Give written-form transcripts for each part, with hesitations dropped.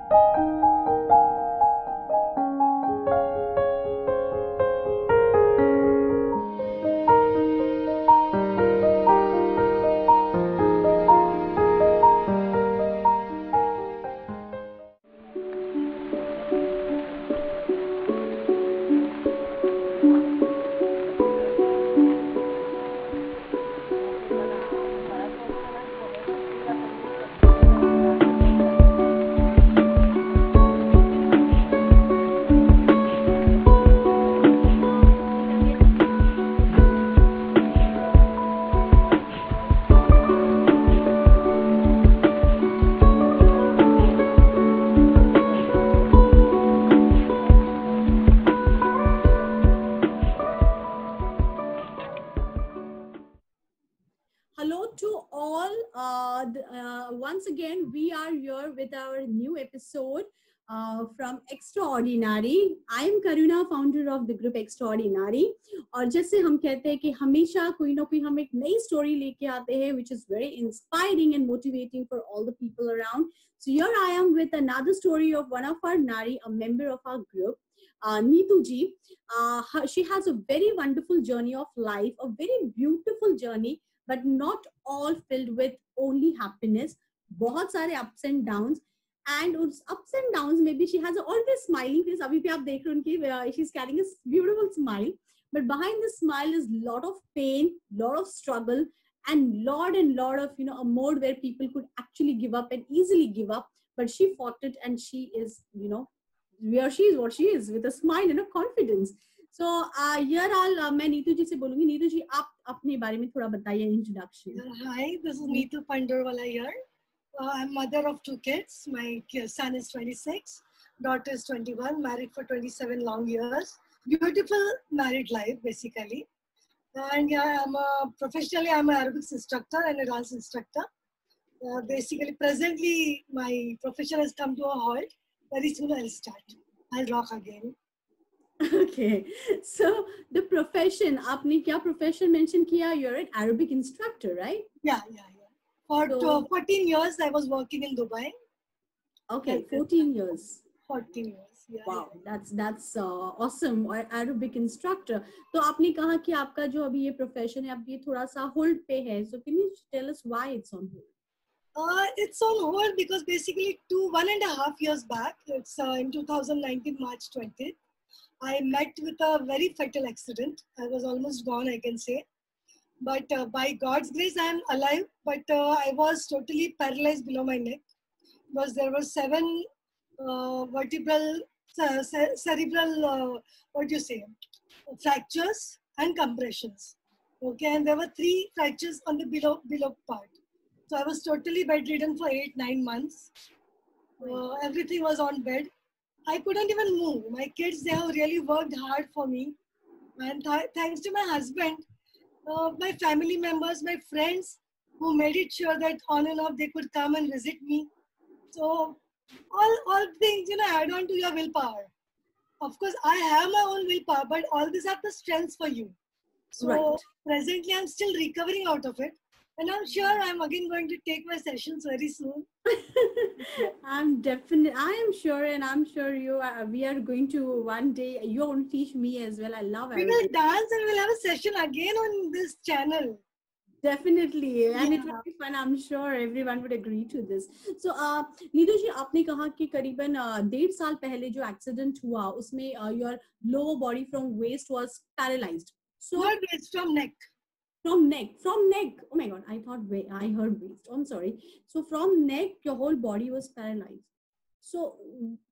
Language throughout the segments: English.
Hello to all. Once again, we are here with our new episode from Extraordinary. I am Karuna, founder of the group Extraordinary. और जैसे हम कहते हैं कि हमेशा कोई ना कोई हम एक नई स्टोरी लेके आते हैं, which is very inspiring and motivating for all the people around. So here I am with another story of one of our Nari, a member of our group. Neetu ji, she has a very wonderful journey of life, a very beautiful journey, but not all filled with only happiness. बहुत सारे ups and downs, and उस ups and downs maybe she has a always smiling face. अभी भी आप देख रहे हो उनकी she's carrying a beautiful smile, but behind the smile is lot of pain, lot of struggle, and lot of a mode where people could actually give up and easily give up, but she fought it, and she is where she is what she is with a smile and a confidence. So here मैं नीतू जी से बोलूंगी. नीतू जी, आप अपने बारे में थोड़ा बताइए, introduction. Hi, this is Neetu Pandarwala here. I'm mother of 2 kids. My son is 26, daughter is 21, married for 27 long years. Beautiful married life, basically. And yeah, professionally, I'm an aerobics instructor and a dance instructor. Basically, presently, my profession has come to a halt. Very soon I'll start. I'll rock again. Okay, so the profession, आपने क्या profession mention किया? You're an aerobic instructor, right? Yeah. For 14 years, I was working in Dubai. Okay, 14 years. 14 years. Yeah. Wow, that's awesome. और aerobic instructor. तो आपने कहा कि आपका जो अभी ये profession है, अब ये थोड़ा सा hold पे है. So can you tell us why it's on hold? It's on hold because basically 1.5 years back, it's in 2019 March 20th, I met with a very fatal accident. I was almost gone, I can say. But by God's grace, I am alive. But I was totally paralyzed below my neck because there were 7 cerebral, fractures and compressions. Okay, and there were 3 fractures on the below part. So I was totally bedridden for 8-9 months. Everything was on bed. I couldn't even move. My kids, they have really worked hard for me. And thanks to my husband, my family members, my friends, who made it sure that on and off they could come and visit me. So all things, add on to your willpower. Of course, I have my own willpower, but all these are the strengths for you. So right. Presently, I'm still recovering out of it. And I'm sure I'm again going to take my sessions very soon. I am sure, and I'm sure we are going to one day, you're going to teach me as well. I love it. We will dance and we'll have a session again on this channel. Definitely, and it would be fun. I'm sure everyone would agree to this. So, Neetu जी, आपने कहा कि करीबन 1.5 साल पहले जो accident हुआ, उसमें your lower body from waist was paralyzed. So, not waist, from neck. From neck. Oh my God, I heard waist. I'm sorry. So from neck, your whole body was paralyzed. So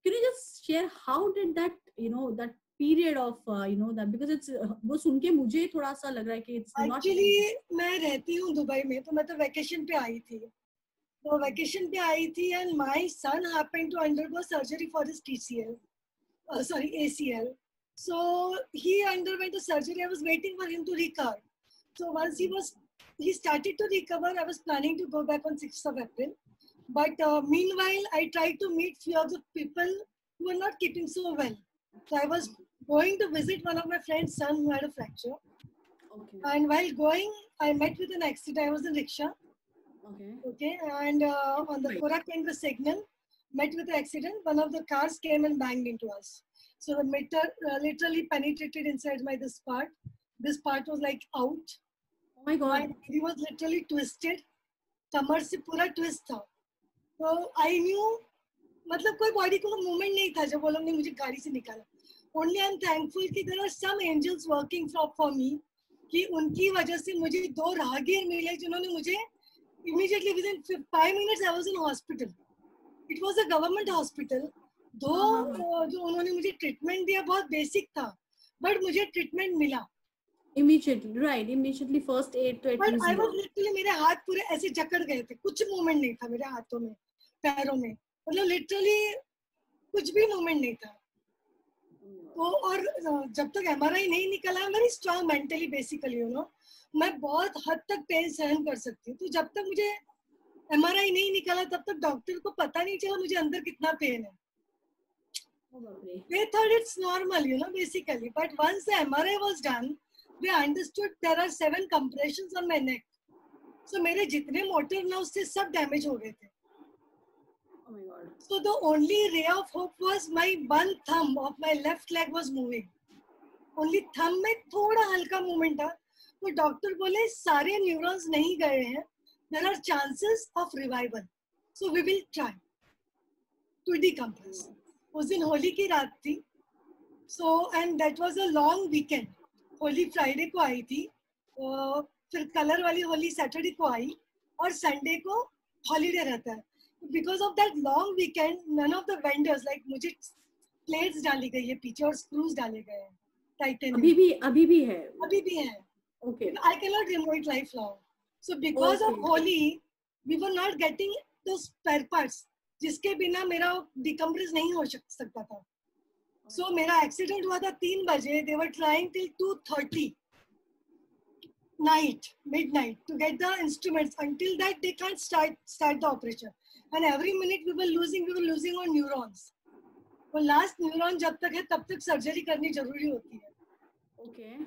can you just share how did that, that period of, that, because it's, वो सुन के मुझे थोड़ा सा लग रहा है कि it's not. Actually, मैं रहती हूँ दुबई में, तो मैं तो vacation पे आई थी. तो vacation पे आई थी, and my son happened to undergo surgery for his ACL. So he underwent a surgery. I was waiting for him to recover. So once he started to recover, I was planning to go back on 6th of April. But meanwhile, I tried to meet few of the people who were not keeping so well. So I was going to visit one of my friend's son who had a fracture. Okay. And while going, I met with an accident. I was in rickshaw. Okay. And on the Korak Kendra signal, met with an accident. One of the cars came and banged into us. So the meter literally penetrated inside my this part. This part was like out. Oh my God. He was literally twisted. कमर से पूरा twist था. So I knew, मतलब कोई body को movement नहीं था जब वो लोग ने मुझे गाड़ी से निकाला. Only I'm thankful कि there are some angels working for me. कि उनकी वजह से मुझे 2 राहगीर मिले जिन्होंने मुझे immediately within 5 minutes I was in hospital. It was a government hospital. दो जो उन्होंने मुझे ट्रीटमेंट दिया बहुत बेसिक था, बट मुझे ट्रीटमेंट मिला immediately, right? Immediately first aid to at but least I was literally, मेरे हाथ पूरे ऐसे जकड़ गए थे, कुछ मूवमेंट नहीं था मेरे हाथों में, पैरों में, मतलब लिटरली कुछ भी मूवमेंट नहीं था. तो और जब तक एमआरआई नहीं निकला, I am very strong mentally basically, you know, मैं बहुत हद तक पेन सहन कर सकती हूँ. तो जब तक मुझे एमआरआई नहीं निकला तब तक डॉक्टर को पता नहीं चला मुझे अंदर कितना पेन है. They thought it's normal, you know, basically. But once the MRI was done, they understood there are 7 compressions on my neck. So मेरे जितने motor nerves थे सब damage हो गए थे. Oh my God. So the only ray of hope was my one thumb of my left leg was moving. Only thumb में थोड़ा हल्का movement था. तो डॉक्टर बोले सारे न्यूरॉन्स नहीं गए हैं. There are chances of revival. So we will try to decompress. उस दिन होली की रात थी. So and that was a long weekend. Holi Friday को आई थी, फिर कलर वाली होली सैटरडे को आई, और संडे को हॉलीडे रहता है. Because of that long weekend none of the vendors, like मुझे प्लेट्स डाली गई है पीछे और स्क्रूज डाले गए हैं टाइटेनियम. अभी भी है. अभी भी है. Okay. I cannot remove it lifelong. So because of Holi, we were not getting those spare parts. जिसके बिना मेरा डिकम्प्रेस नहीं हो सकता था. So मेरा एक्सीडेंट हुआ था 3 बजे. They were trying till 2:30 midnight to get the instruments. Until that they can't start the operation. And every minute we were losing our neurons. तो लास्ट न्यूरॉन जब तक है तब तक सर्जरी करनी जरूरी होती है. Okay.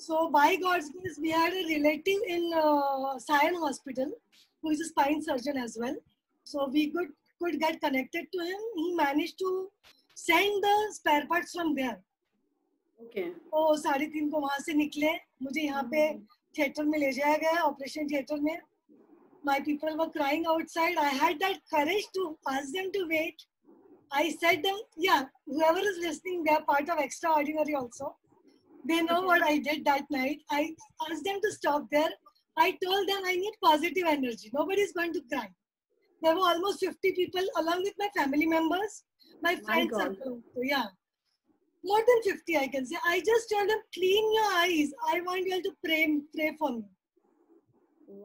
So by God's grace, we had a relative in Sion Hospital who is a spine surgeon as well. So we could get connected to him. He managed to send the spare parts from there. Okay. तो 3:30 को वहाँ से निकले. मुझे यहाँ पे theatre में ले जाया गया, ऑपरेशन थिएटर में. My people were crying outside. I had that courage to ask them to wait. I said them, yeah, whoever is listening, they are part of Extraordinary also. They know what I did that night. I asked them to stop there. I told them I need positive energy. Nobody is going to cry. There were almost 50 people along with my family members, my friends. So, yeah, more than 50 I can say. I just told them, clean your eyes. I want you all to pray for me.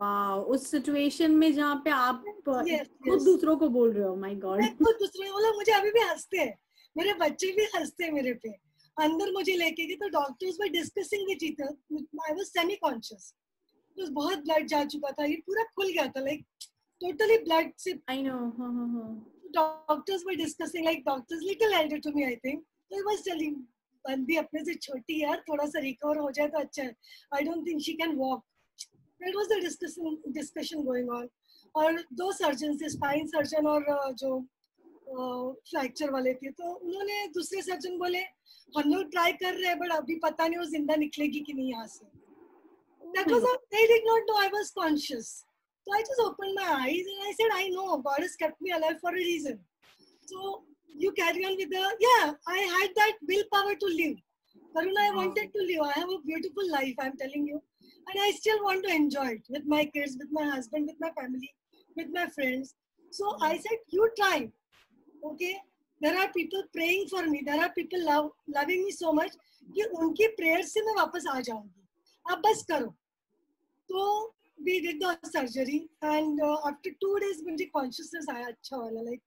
Wow, उस situation में जहाँ पे आप खुद दूसरों को बोल रहे हो. My God. खुद दूसरों को, मुझे अभी भी हंसते हैं, मेरे बच्चे भी हंसते हैं मेरे पे. अंदर मुझे लेके गए तो doctors were discussing with each other. I was semi conscious. तो बहुत ब्लड जा चुका था, ये पूरा खुल गया था, लाइक टोटली ब्लड से. I know. Doctors were discussing, like doctors little elder to me I think. तो आई वाज टेलिंग, बंदी अपने से छोटी यार, थोड़ा सा रिकवर हो जाए तो अच्छा है. I don't think she can walk. That was the discussion going on. और 2 सर्जन थे, स्पाइन सर्जन और जो फ्रैक्चर वाले थे. तो उन्होंने, दूसरे सर्जन बोले हम लोग ट्राई कर रहे हैं बट अभी पता नहीं वो जिंदा निकलेगी कि नहीं यहाँ से. That was all. They did not know I was conscious. So I just opened my eyes and I said, I know God has kept me alive for a reason. So you carry on with the, yeah, I had that willpower to live. Karuna, I wanted to live. I have a beautiful life, I'm telling you. And I still want to enjoy it with my kids, with my husband, with my family, with my friends. So I said, you try. Okay? There are people praying for me. There are people loving me so much कि उनकी prayer से मैं वापस आ जाऊंगी. आप बस करो. तो we did the surgery and after 2 days मुझे consciousness आया अच्छा वाला, like.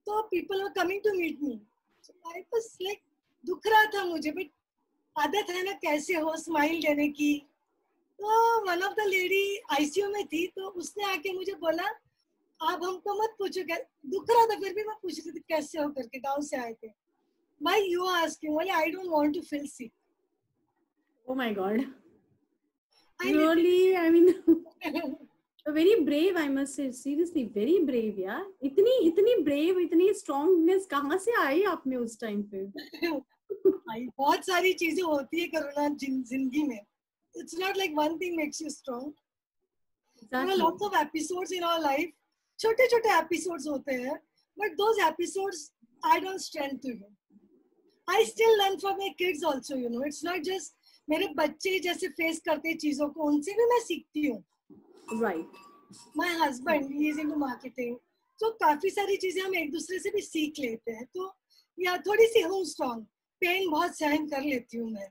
तो people were coming to meet me. So I was like, दुख रहा था मुझे, but आदत है ना कैसे हो स्माइल देने की. तो one of the lady ICU में थी, तो उसने आके मुझे बोला, आप हमको मत पूछो, क्या दुख रहा था फिर भी मैं पूछ रही थी कैसे हो करके, गांव से आए थे. Why you asking? Well, I don't want to feel sick. Oh my God. Really, I mean. Very brave, I must say. Seriously, very brave, यार. इतनी brave, इतनी strongness कहाँ से आई आप में उस time पे? बहुत सारी चीजें होती है करुणा जिंदगी में. It's not like one thing makes you strong. There are lots of episodes in our life. छोटे-छोटे episodes होते हैं, but those episodes add on strength to you. I still learn from my kids also, you know. It's not just मेरे बच्चे जैसे face करते हैं चीजों को, उनसे भी मैं सीखती हूँ. Right. My husband, he is into marketing. So काफी सारी चीजें हम एक दूसरे से भी सीख लेते हैं. तो या थोड़ी सी हूँ strong. पेन बहुत सहन कर लेती हूँ मैं.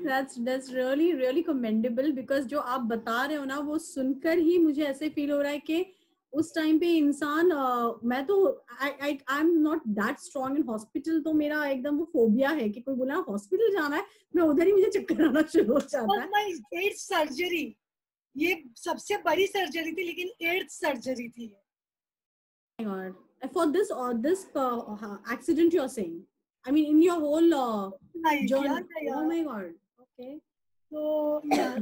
That's really commendable, because जो आप बता रहे हो ना, वो सुनकर ही मुझे ऐसे फील हो रहा है कि उस टाइम पे इंसान मैं तो I am not that strong in hospital. तो मेरा एकदम वो फोबिया है कि कोई बोला हॉस्पिटल जाना है, मैं उधर ही मुझे चक्कर आना शुरू हो जाता है. My 8th सर्जरी, ये सबसे बड़ी सर्जरी थी, लेकिन 8th सर्जरी थी. God. For this accident you're saying, I mean in your whole journey. Yeah. Oh my God. Okay. So yeah.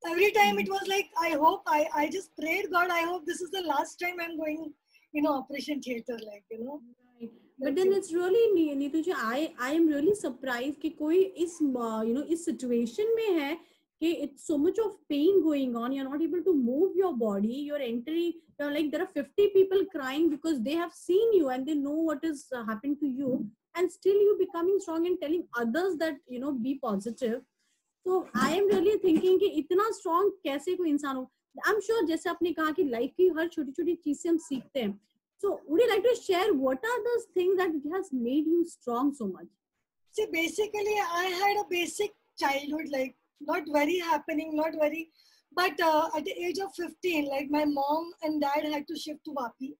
Every time it was like, I just prayed God, I hope this is the last time I'm going, you know, operation theater, like, you know. Right. But then it's really, Neetu ji, I am really surprised कि कोई इस you know इस situation में है कि it's so much of pain going on, you're not able to move your body, you're entering, you're like there are 50 people crying because they have seen you and they know what is happening to you, and still you becoming strong and telling others that, you know, be positive. So I am really thinking कि इतना strong कैसे कोई इंसान हो. I'm sure जैसे आपने कहा कि life की हर छोटी छोटी चीज से हम सीखते हैं. So would you like to share what are those things that has made you strong so much? See, basically I had a basic childhood, like not very happening, not very, but at the age of 15, like my mom and dad had to shift to Vapi,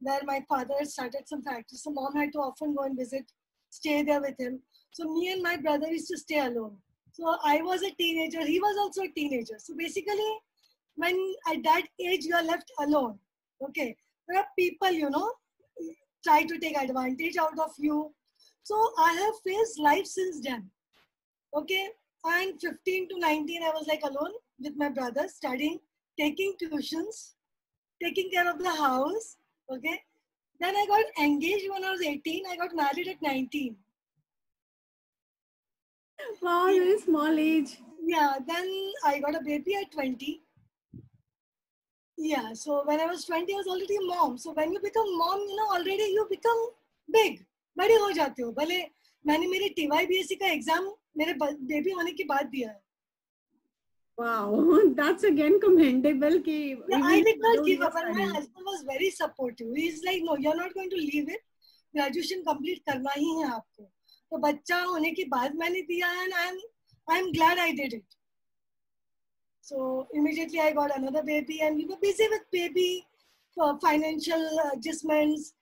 where my father had started some factory. So mom had to often go and visit, stay there with him. So me and my brother used to stay alone. So I was a teenager, he was also a teenager. So basically, when at that age you are left alone, okay, there are people, you know, try to take advantage out of you. So I have faced life since then, okay. And 15 to 19, I was like alone with my brother, studying, taking tuitions, taking care of the house, okay. Then I got engaged when I was 18. I got married at 19. Wow, very small age. Yeah, then I got a baby at 20. Yeah, so when I was 20, I was already a mom. So when you become mom, you know, already you become big. बड़े हो जाते हो. भले मैंने मेरे TYBSC का exam मेरे baby होने के बाद दिया है. Wow, that's again commendable. Yeah, I did not give up, and my husband was very supportive. He's like, no, you're not going to leave it. Graduation complete करना ही है आपको. तो बच्चा होने के बाद मैंने दिया है, and I'm glad I did it. So immediately I got another baby, and we were busy with baby, financial adjustments,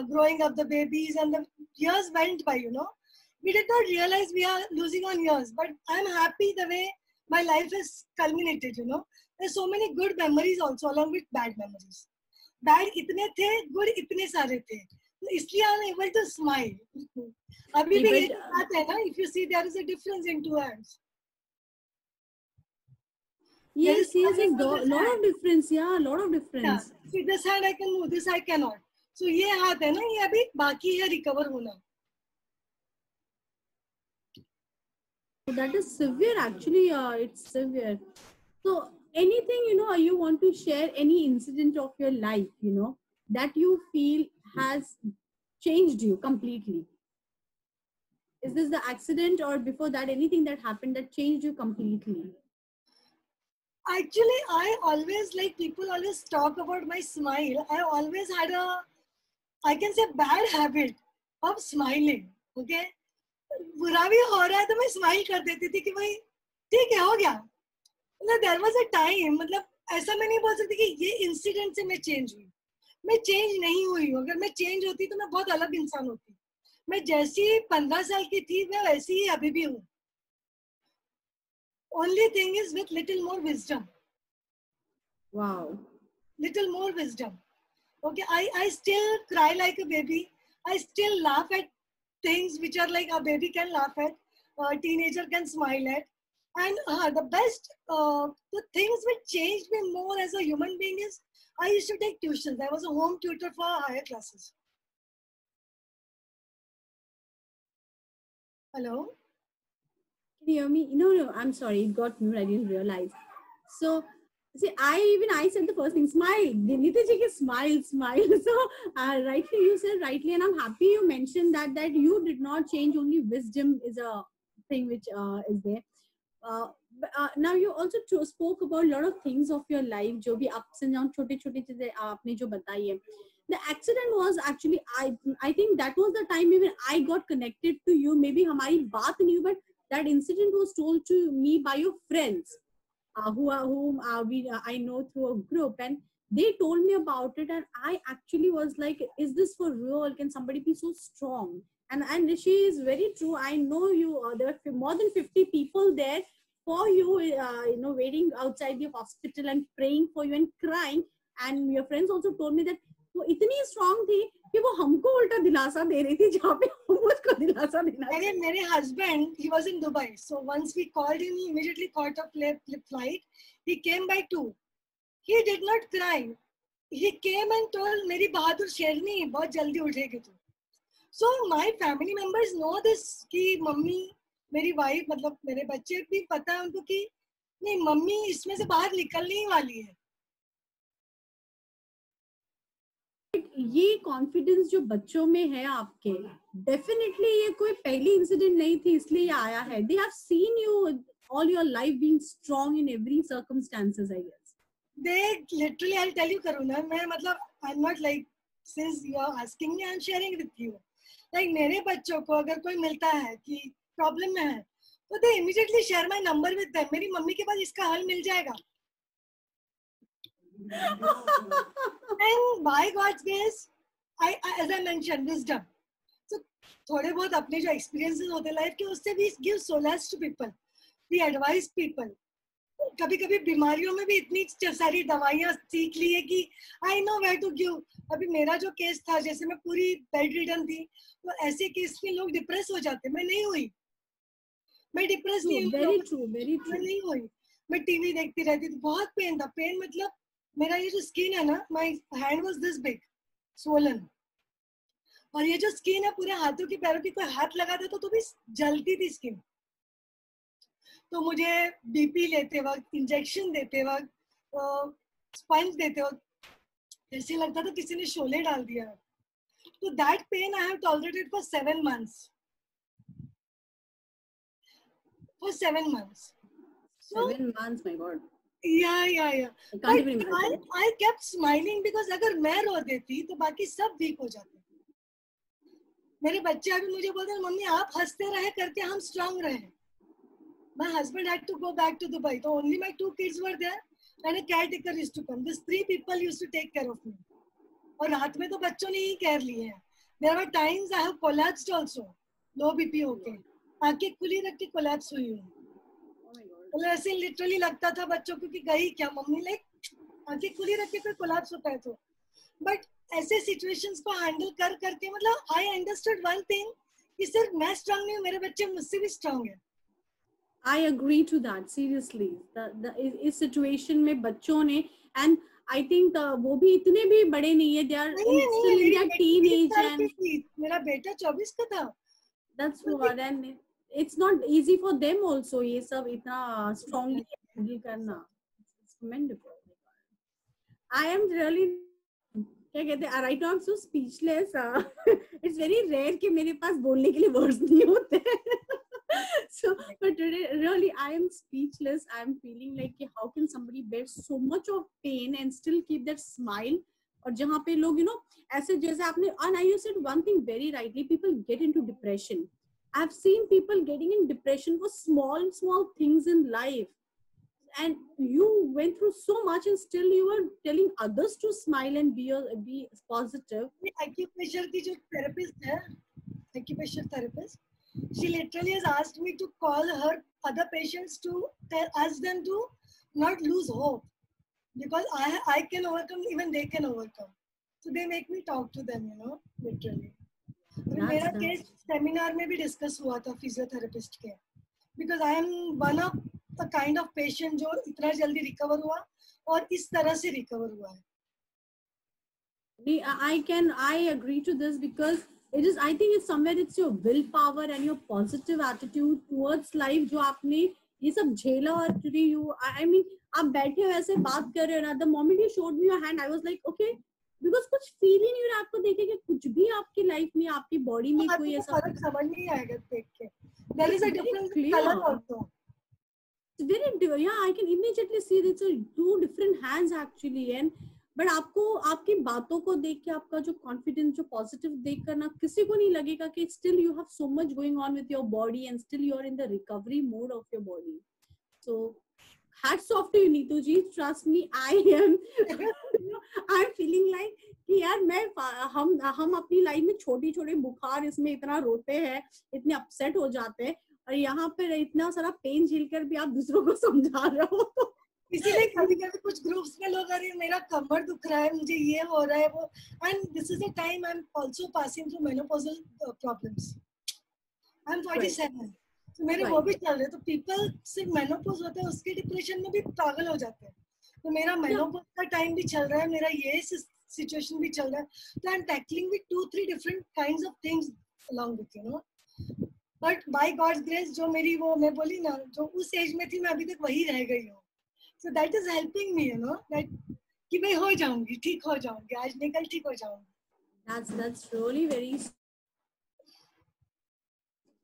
growing up the babies, and the years went by, you know. We did not realize we are losing on years, but I'm happy the way my life has culminated, you know. There's so many good memories also along with bad memories. Bad इतने थे, good इतने सारे थे. तो इसलिए I'm able to smile. अभी भी ये बात है ना, if you see there is a difference in two hands. Yes, yes, a lot of difference. Yeah, a lot of difference. Yeah. See, this hand I can move, this I cannot. So ये हाथ है ना, ये अभी बाकी है recover होना. That is severe, actually. It's severe. So anything, you know, you want to share any incident of your life, you know, that you feel has changed you completely? Is this the accident, or before that anything that happened that changed you completely? Actually, I always, like, people always talk about my smile. I always had a, I can say, bad habit of smiling. Okay, बुरा भी हो रहा है तो मैं smile कर देती थी कि भाई ठीक है, हो गया. मतलब देयर वाज अ टाइम, मतलब ऐसा मैं नहीं बोल सकती कि ये इंसिडेंट से मैं चेंज हुई. मैं चेंज नहीं हुई हूँ. अगर मैं चेंज होती तो मैं बहुत अलग इंसान होती. मैं जैसी 15 साल की थी मैं वैसी ही अभी भी हूँ. Only thing is with little more wisdom. Wow. Little more wisdom. Okay, I still cry like a baby. I still laugh at things which are like a baby can laugh at, a teenager can smile at. And the things which changed me more as a human being is I used to take tuitions. I was a home tutor for higher classes. Hello? Can you hear me? No, I'm sorry. It got mute. I didn't realize. So, see, I said the first thing, smile. Dinita ji ki smile, smile. So, rightly you said rightly, and I'm happy you mentioned that you did not change. Only wisdom is a thing which is there. Now you also spoke about a lot of things of your life, जो भी ups and downs, छोटे छोटे चीजें आपने जो बताई है. The accident was actually I think that was the time even I got connected to you. Maybe हमारी बात नहीं हुई, but that incident was told to me by your friends, whom I know through a group, and they told me about it, and I actually was like, is this for real? Can somebody be so strong? And she is very true. I know you. There were more than 50 people there for you, waiting outside the hospital and praying for you and crying. And your friends also told me that वो इतनी strong थी कि वो हमको उल्टा दिलासा दे रही थी जहाँ पे हम उसको दिलासा देना. मेरे husband, he was in Dubai, so once we called him, he immediately caught a flight. He came by 2. He did not cry. He came and told, मेरी बहादुर शेरनी बहुत जल्दी उठेगी तू. So my family members know this कि mummy मेरी wife मतलब मेरे बच्चे भी पता है उनको कि नहीं मम्मी इसमें से बाहर निकलने ही वाली है. ये कॉन्फिडेंस जो बच्चों में है आपके, डेफिनेटली ये कोई पहली इंसिडेंट नहीं थी इसलिए आया है. They have seen you all your life being strong in every circumstances, I guess. They literally, I'll tell you Karuna, मैं मतलब I'm not like, since you are asking me, I'm sharing with you. Like मेरे बच्चों को अगर कोई मिलता है कि प्रॉब्लम में है तो they immediately share my number with them. मेरी मम्मी के पास इसका हल मिल जाएगा. And by God's grace, as I mentioned, wisdom. So थोड़े बहुत अपने जो experiences होते हैं लाइफ के उससे भी give solace to people. We advise people. कभी कभी बीमारियों में भी इतनी सारी दवाइयाँ सीख ली है कि I know where to give. अभी मेरा जो केस था जैसे मैं पूरी बेड रिडन थी तो ऐसे केस में लोग डिप्रेस हो जाते. मैं नहीं हुई. मैं डिप्रेस नहीं हुई. Very true. मैं नहीं हुई. मैं टीवी देखती रहती थी. बहुत पेन था. पेन मतलब मेरा ये जो स्किन है ना, my hand was this big, swollen. और ये जो स्किन है पूरे हाथों की पैरों की कोई हाथ लगाता तो भी जलती थी स्किन. तो मुझे बीपी लेते वक्त, इंजेक्शन देते वक्त, स्पंज देते वक्त ऐसे लगता था किसी ने शोले डाल दिया. तो that pain I have tolerated for 7 months. For 7 months. 7 months, my God. Yeah. I kept smiling because अगर मैं रो देती तो बाकी सब वीक हो जाते. मेरे बच्चे अभी मुझे बोलते हैं मम्मी आप हंसते रहे करके हम स्ट्रांग रहे. My husband had to go back to Dubai, so only my 2 kids were there and a caretaker used to come. These 3 people used to take care of me. और रात में तो बच्चों ने ही केयर लिए हैं. There were times I have collapsed also, low BP होके, आंखें खुली रख के collapse हुई हूँ. मतलब ऐसे लिटरली लगता था बच्चों को कि गई क्या मम्मी, लाइक आंखें खुली रख के कोई कोलैप्स होता है तो. बट ऐसे सिचुएशंस को हैंडल कर करके मतलब आई अंडरस्टूड वन थिंग कि सिर्फ मैं स्ट्रांग नहीं हूँ, मेरे बच्चे मुझसे भी स्ट्रांग है. I agree to that, seriously. इस सिचुएशन में बच्चों ने, and I think वो भी इतने भी बड़े नहीं है. They are still in their teenage and मेरा बेटा 24 का था. That's what, and it's not easy for them also. ये सब इतना strongly handle करना. It's commendable. I am really, क्या कहते हैं, right now I'm so speechless. It's very rare कि मेरे पास बोलने के लिए words नहीं होते. So, but today, really, I am speechless. I am feeling like, how can somebody bear so much of pain and still keep that smile? और जहाँ पे लोग, ऐसे जैसे आपने, and you said one thing very rightly, people get into depression. I've seen people getting in depression for small things in life. And you went through so much and still you were telling others to smile and be positive. Acupressure की जो therapist है, acupressure therapist, she literally has asked me to call her other patients to ask them to not lose hope because I can overcome, even they can overcome. So they make me talk to them, literally. मेरा case seminar में भी discuss हुआ था physiotherapist के, because I am one of a kind of patient जो इतना जल्दी recover हुआ और इस तरह से रिकवर हुआ है. I agree to this because it is, I think it's somewhere it's your willpower and your positive attitude towards life जो आपने ये सब झेला और today you, I mean आप बैठे हो ऐसे बात कर रहे हो ना, the moment you showed me your hand I was like okay, because कुछ फील ही नहीं हो रहा आपको देखे कि कुछ भी आपकी लाइफ में आपकी बॉडी में कोई ऐसा फर्क समझ नहीं आएगा देख के. There is a difference in color also. Very, yeah, I can immediately see it's a two different hands actually. And but आपको आपकी बातों को देख के आपका जो कॉन्फिडेंस जो पॉजिटिव देख कर ना किसी को नहीं लगेगा कि still you have so much going on with your body and still you are in the recovery mode of your body. So hats off to you Neetu ji, trust me, I'm feeling like कि यार मैं हम अपनी life में छोटी छोटी बुखार इसमें इतना रोते हैं, इतने अपसेट हो जाते हैं और यहाँ पे इतना सारा पेन झेलकर भी आप दूसरों को समझा रहे हो. इसीलिए कभी कभी कुछ ग्रुप्स में लोग अरे मेरा कमर दुख रहा है, मुझे ये हो रहा है वो, and this is the time I am also passing through menopausal problems. I am 47, तो मेरे वो भी चल रहे, तो पीपल सिर्फ मेनोपॉज होता है उसके डिप्रेशन में भी पागल हो जाते हैं. तो मेरा मेनोपॉज का टाइम भी चल रहा है, मेरा ये सिचुएशन भी चल रहा है, तो I am tackling with 2-3 different kinds of things along with you know. But by God's grace जो मेरी वो मैं बोली ना जो उस एज में थी मैं अभी तक वही रह गई हूँ. So that is helping me, you know, that कि मैं हो जाऊंगी, ठीक हो जाऊंगी, आज नहीं कल ठीक हो जाऊंगी. That's really very.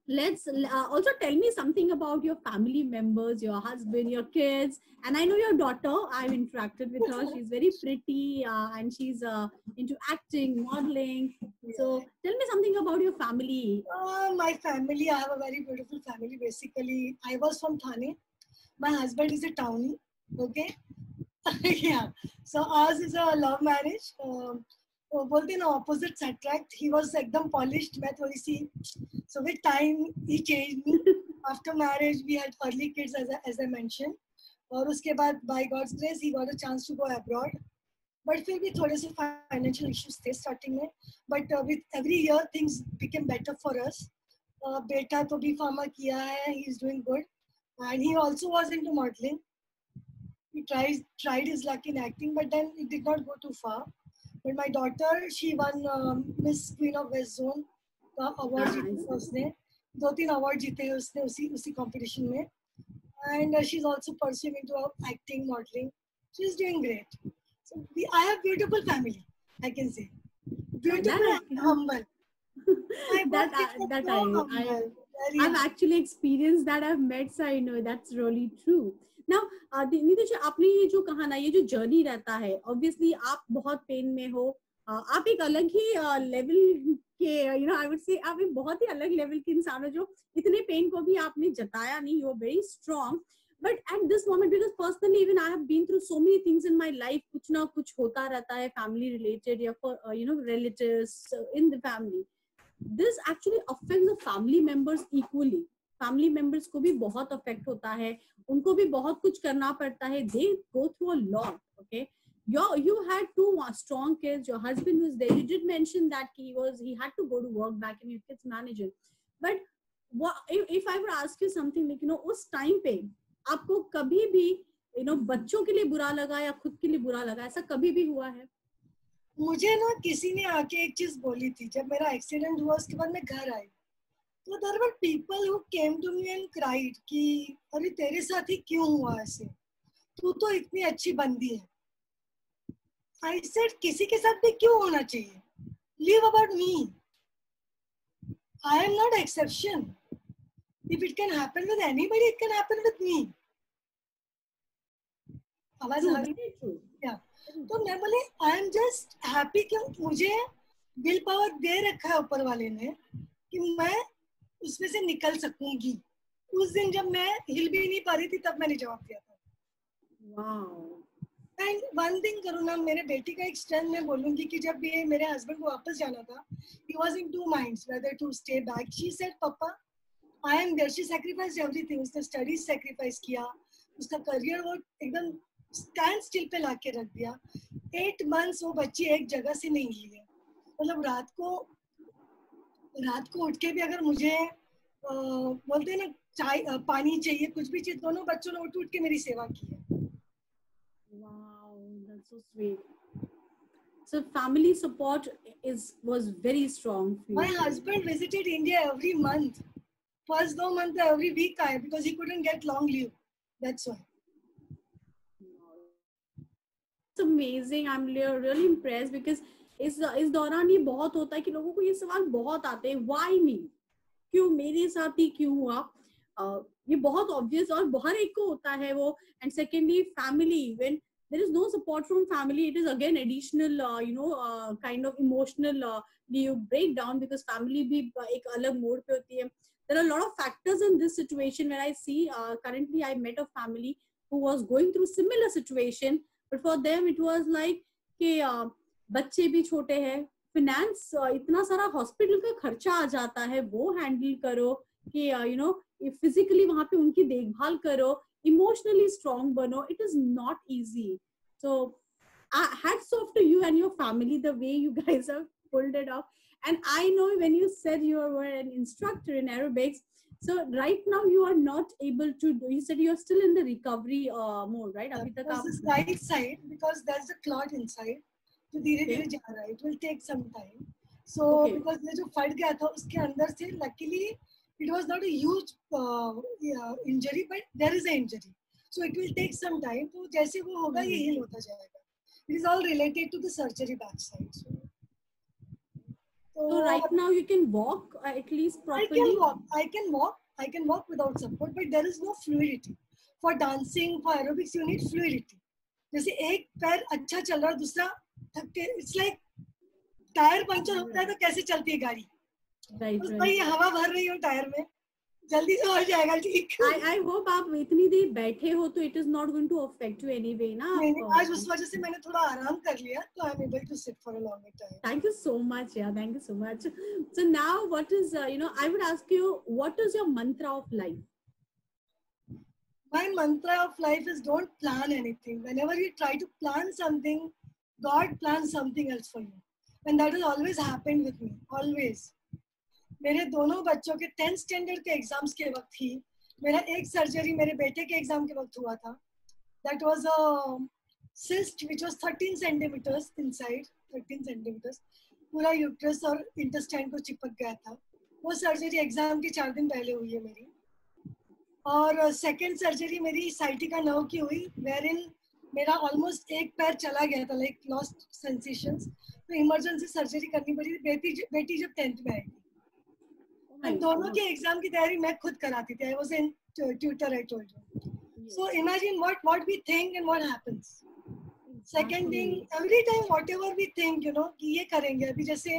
Let's also tell me something about your family members, your husband, your kids, and I know your daughter. I've interacted with her. She's very pretty and she's into acting, modeling. So tell me something about your family. My family, I have a very beautiful family. Basically, I was from Thane. My husband is a townie. Okay. Yeah. So ours is a love marriage. बोलते ना opposites attract. He was एकदम polished. मैं थोड़ी सी. So with time he changed me. After marriage we had early kids as I mentioned. और उसके बाद by God's grace he got a chance to go abroad. But फिर भी थोड़े से financial issues थे starting में. But with every year things became better for us. बेटा तो B Pharma किया है. He is doing good. And he also was into modeling. He tried his luck in acting, but then it did not go too far. But my daughter, she won Miss Queen of West Zone का award जीता उसने, 2-3 award जीते हैं उसने उसी competition में, and she's also pursuing into acting, modeling. She's doing great. So I have beautiful family, I can say, beautiful and humble. I've actually experienced that. I've met, so I know that's really true. Now, Neetu जी आपने ये जो कहा ना, ये जो journey रहता है, obviously आप बहुत पेन में हो, आप एक अलग ही लेवल के, you know, I would say आप एक बहुत ही अलग लेवल के इंसान हो जो इतने पेन को भी आपने जताया नहीं. You are very strong. But at this moment, because personally even I have been through so many things in my life, कुछ ना कुछ होता रहता है family related या for you know relatives in the family. This actually affects the family members equally. Family members को भी बहुत अफेक्ट होता है, उनको भी बहुत कुछ करना पड़ता है. They go through a lot. Okay, you had 2 strong kids, your husband was there, you did mention that he had to go to work back and your kids manage it. But if I would ask you something like, you know, उस time पे आपको कभी भी you know बच्चों के लिए बुरा लगा या खुद के लिए बुरा लगा, ऐसा कभी भी हुआ है? मुझे ना किसी ने आके एक चीज बोली थी जब मेरा एक्सीडेंट हुआ, उसके बाद मैं घर आई, तो there were people who came to me and cried कि अरे तेरे साथ ही क्यों हुआ ऐसे, तू तो इतनी अच्छी बंदी है. I said किसी के साथ भी क्यों होना चाहिए, live about me, I am not exception. If it can happen with anybody, it can happen with me. आवाज आ रही है क्या? तो मैं बोले I am just happy कि मुझे विल पावर दे रखा है ऊपर वाले ने कि मैं उसमें से निकल सकूंगी. उस दिन जब मैं हिल भी नहीं पा रही थी तब मैंने जवाब दिया था. एंड वन थिंग करुणा, मेरे बेटी का एक स्ट्रेंथ मैं बोलूंगी कि जब ये मेरे हस्बैंड को वापस जाना था, he was in 2 minds whether to stay back. She said पापा I am there. She sacrificed everything. उसने स्टडीज सेक्रीफाइस किया, उसका करियर वो एकदम स्टैंड स्टिल पे लाके रख दिया. 8 months वो बच्ची एक जगह से नहीं हिली है. मतलब रात को उठ के भी अगर मुझे बोलते हैं ना चाय पानी चाहिए, कुछ भी चाहिए, दोनों बच्चों ने उठ के मेरी सेवा की है. Wow, that's so sweet. So family support was very strong for My you. husband visited India every month. First 2 months every week आए because he couldn't get long leave. That's why. It's amazing. I'm really impressed because इस दौरान ये बहुत होता है कि लोगों को ये सवाल बहुत आते हैं, why me? क्यों मेरे साथ ही क्यों हुआ? ये बहुत obvious और हर एक को होता है वो. And secondly, family, when there is no support from family, it is again additional kind of emotional you break down because family भी एक अलग मोड पे होती है. There are a lot of factors in this situation where I see currently I met a family who was going through similar situation, but for them it was like कि बच्चे भी छोटे हैं, फिनेंस इतना सारा हॉस्पिटल का खर्चा आ जाता है, वो हैंडल करो कि फिजिकली वहां पे उनकी देखभाल करो, इमोशनली स्ट्रांग बनो. It is not easy. So hats off to you and your family, the way you guys have pulled it off. And I know when you said you were an instructor in aerobics, so right now you are not able to do, you said you are still in the recovery mode, right? Yeah, abhi tak because this right side, because there's a clot inside, तो धीरे धीरे जा रहा है. It will take some time. So because ये जो फट गया था उसके अंदर से, luckily it was not a huge injury, but there is an injury. So it will take some time. तो जैसे वो होगा ये heal होता जाएगा. It is all related to the surgery backside. So right now you can walk at least properly. I can walk without support, but there is no fluidity. For dancing, for aerobics, you need fluidity. जैसे एक पैर अच्छा चल रहा है, दूसरा थक के, it's like टायर पंचर होता है तो कैसे चलती है गाड़ी. Right. भाई हवा भर रही हो टायर में, जल्दी से हो जाएगा ठीक. I hope आप इतनी देर बैठे हो तो it is not going to affect you anyway ना. आज उस वजह से मैंने थोड़ा आराम कर लिया, तो I am able to sit for a longer time. Thank you so much. Yeah, thank you so much. So now what is I would ask you, what is your mantra of life? My mantra of life is don't plan anything. Whenever you try to plan something, God plans something else for you. And that has always happened with me. Always. मेरे दोनों बच्चों के 10th standard के exams के वक्त ही मेरा एक surgery मेरे बेटे के एग्जाम के वक्त हुआ था. That was a cyst which was 13 centimeters inside. 13 centimeters. पूरा यूट्रस और इंटेस्टाइन को चिपक गया था. वो सर्जरी एग्जाम के 4 दिन पहले हुई है मेरी. और सेकेंड सर्जरी मेरी साइटिका नर्व की हुई, वेरिन मेरा ऑलमोस्ट एक पैर चला गया था, लाइक लॉस्ट सेंसेशंस. तो इमरजेंसी सर्जरी करनी पड़ी. बेटी जब 10th में आई थी. दोनों के एग्जाम की तैयारी मैं खुद कराती थी. I was in tutor, I told you. So imagine what we think and what happens. Second thing, every time whatever we think कि ये करेंगे. अभी जैसे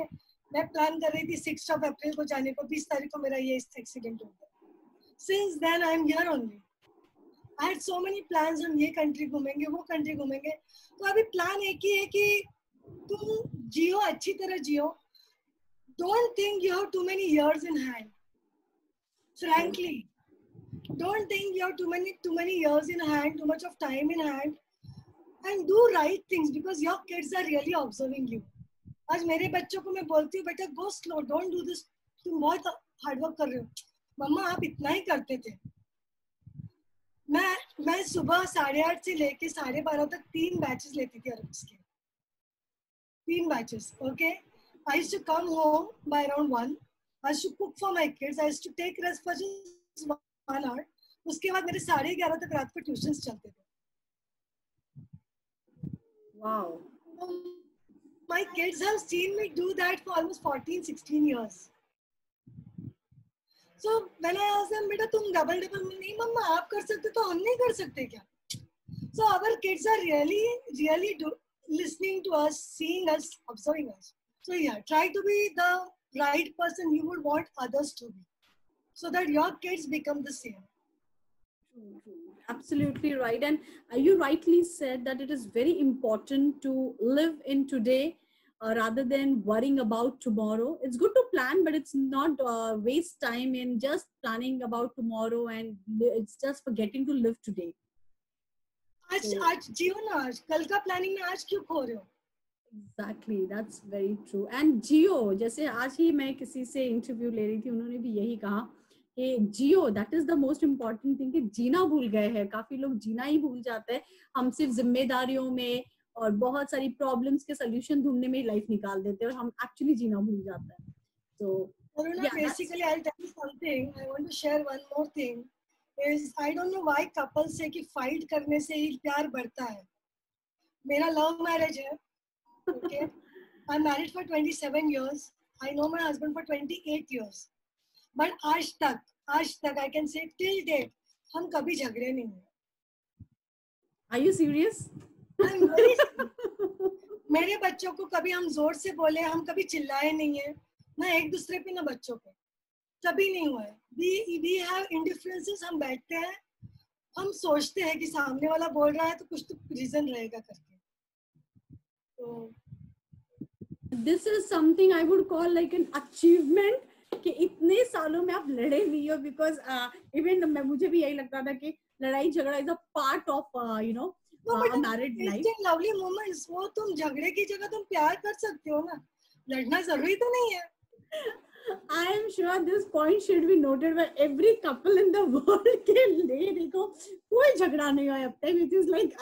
मैं प्लान कर रही थी 6 अप्रैल को जाने को, 20 तारीख को मेरा ये एक्सीडेंट हो गया. Since then I am here only. I had so many plans. हम ये कंट्री घूमेंगे, वो कंट्री घूमेंगे. तो अभी प्लान एक ही है कि तुम जियो, अच्छी तरह जियो. Don't think you have too many years in hand. Frankly, don't think you have too many years in hand, too much of time in hand, and do right things because your kids are really observing you. आज मेरे बच्चों को मैं बोलती हूँ, बेटा go slow, don't do this. तुम बहुत हार्ड वर्क कर रहे हो. मम्मा आप इतना ही करते थे. मैं सुबह 8:30 से लेके 12:30 तक 3 बैचेस लेती थी अरबिक्स के. 3 batches. Okay. I used to come home by around 1. I used to cook for my kids. I used to take rest for just 1 hour. उसके बाद मेरे 11:30 तक रात को ट्यूशंस चलते थे. Wow. My kids have seen me do that for almost 14-16 years. So when I asked them, बेटा तुम डबल नहीं मम्मा आप कर सकते तो हम नहीं कर सकते क्या? So our kids are really listening to us, seeing us, observing us. So yeah, try to be the right person you would want others to be, so that your kids become the same. True. Absolutely right. And you rightly said that it is very important to live in today rather than worrying about tomorrow. It's good to plan, but it's not waste time in just planning about tomorrow, and it's just forgetting to live today. आज जियो ना, आज कल का planning में आज क्यों खो रहे हो? Exactly, that's very true. And जियो, जैसे आज ही मैं किसी से इंटरव्यू ले रही थी, उन्होंने भी यही कहा कि जियो, that is the most important thing, कि जीना भूल गए हैं। काफी लोग जीना ही भूल जाते हैं। हम सिर्फ जिम्मेदारियों में और बहुत सारी प्रॉब्लम्स के सोल्यूशन ढूंढने में लाइफ निकाल देते हैं और हम एक्चुअली जीना भूल जाते हैं। तो Aruna, basically, I'll tell you something. I want to share one more thing. Is I don't know why couples say कि fight करने से ही प्यार बढ़ता है. मेरा love marriage है. Okay. I'm married for 27 years. I know my husband for 28 years. But आज तक I can say till date हम कभी झगड़े नहीं हुए. Are you serious? I'm very serious. मेरे बच्चों को कभी हम जोर से बोले, हम कभी चिल्लाए नहीं है, ना एक दूसरे पे ना बच्चों पे, कभी नहीं हुआ है. We have indifferences. हम बैठते हैं, हम सोचते हैं कि सामने वाला बोल रहा है तो कुछ तो रीजन रहेगा करके. तो This is something I would call like an achievement कि इतने सालों में आप लड़े नहीं हो, because even मुझे भी यही लगता था कि लड़ाई झगड़ा is a part of a married life. Lovely moments. वो तुम झगड़े की जगह तुम प्यार कर सकते हो ना, लड़ना जरूरी तो नहीं है. I am sure this point should be noted by every couple in the world के लिए. देखो कोई झगड़ा नहीं हुआ अब तक, which is like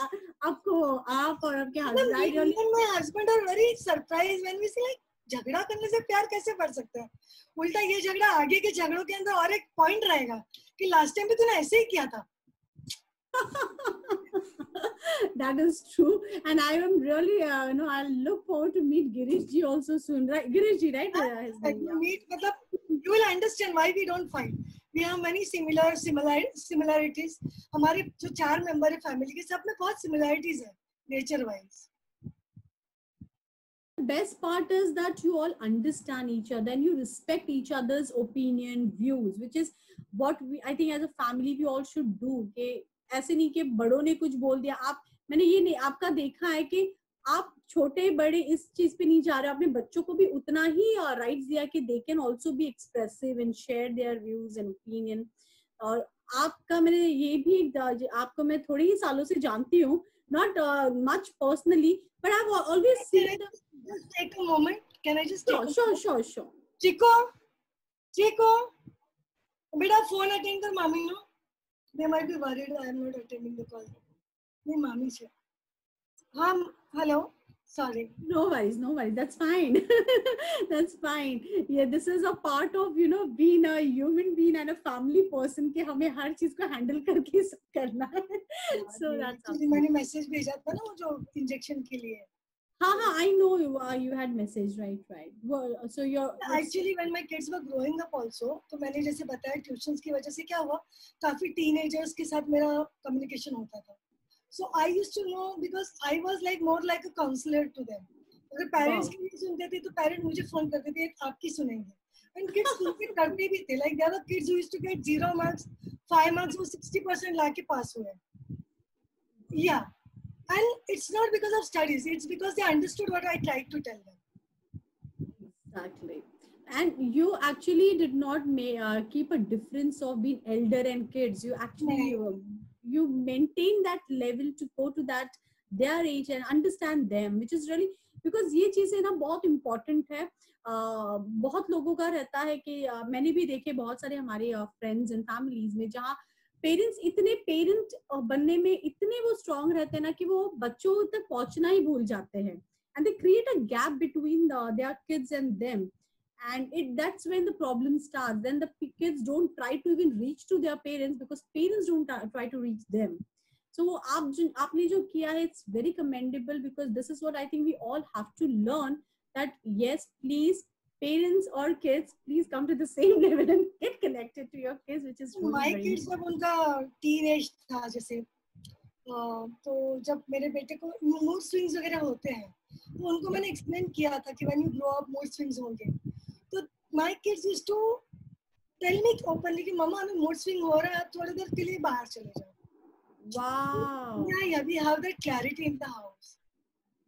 आपको आप और आपके husband. My husband are very surprised when we say like झगड़ा करने से प्यार कैसे बढ़ सकता है. उल्टा ये झगड़ा आगे के झगड़ों के अंदर और एक पॉइंट रहेगा कि लास्ट टाइम भी तूने ऐसे ही किया था. That is true, and I am really I'll look forward to meet Girish ji also soon, right? Girish ji, right? Meet, मतलब you will understand why we don't fight. We have many similarities. हमारे जो 4 member है family के, सब में बहुत similarities है nature wise. The best part is that you all understand each other and you respect each other's opinion, views, which is what I think as a family we all should do. कि ऐसे नहीं कि बड़ों ने कुछ बोल दिया, मैंने ये नहीं आपका देखा है कि आप छोटे बड़े इस चीज पे नहीं जा रहे, आपने बच्चों को भी उतना ही राइट्स दिया कि they can also be expressive and share their views and opinion. और आपका मैंने ये भी, आपको मैं थोड़े ही सालों से जानती हूँ, not much personally, but I've always seen Just take a moment. Can I just take sure. Chico, बेटा phone attend कर मामी no. They might be worried I am not attending the call. नहीं मामी से. हाँ, hello. Sorry. No worries. That's fine. That's fine. Yeah, this is a part of being a human being and a family person कि हमें हर चीज को handle करके सब करना है. So that's. मैंने message भेजा था ना वो जो injection के लिए. हाँ, I know you had message, right. Well, so you're actually when my kids were growing up also, तो मैंने जैसे बताया ट्यूशंस की वजह से क्या हुआ, काफी टीनेजर्स के साथ मेरा कम्युनिकेशन होता था. So I used to know because I was like more like a counselor to them. अगर पेरेंट्स की नहीं सुनते थे तो पेरेंट मुझे फोन करते थे आपकी सुनेंगे. And kids सुनते करते भी थे. Like there were kids who used to get 0 marks, 5 marks, वो 60% लाके पास हुए. Yeah. And it's not because of studies, it's because they understood what I tried to tell them. Exactly. And you actually did not keep a difference of being elder and kids. You actually you maintain that level to go to that their age and understand them, which is really, because ये चीजें ना बहुत important है. बहुत लोगों का रहता है कि मैंने भी देखे बहुत सारे हमारे friends and families में जहाँ पेरेंट्स इतने पेरेंट बनने में इतने वो स्ट्रांग रहते हैं ना कि वो बच्चों तक पहुंचना ही भूल जाते हैं, and they create a gap between their kids and them, and that's when the problem starts. Then the kids don't try to even reach to their parents because parents don't try to reach them. So आपने जो किया है, it's very commendable, because this is what I think we all have to learn, that yes please parents or kids, please come to the same level and get connected to your kids, which is really my kids जब उनका teenage था जैसे, तो जब मेरे बेटे को mood swings वगैरह होते हैं तो उनको मैंने explain किया था कि when you grow up mood swings होंगे. तो my kids used to tell me openly कि मम्मा हमें mood swing हो रहा है, आप थोड़ी देर के लिए बाहर चले जाओ. Wow. Yeah, we have that clarity in the house.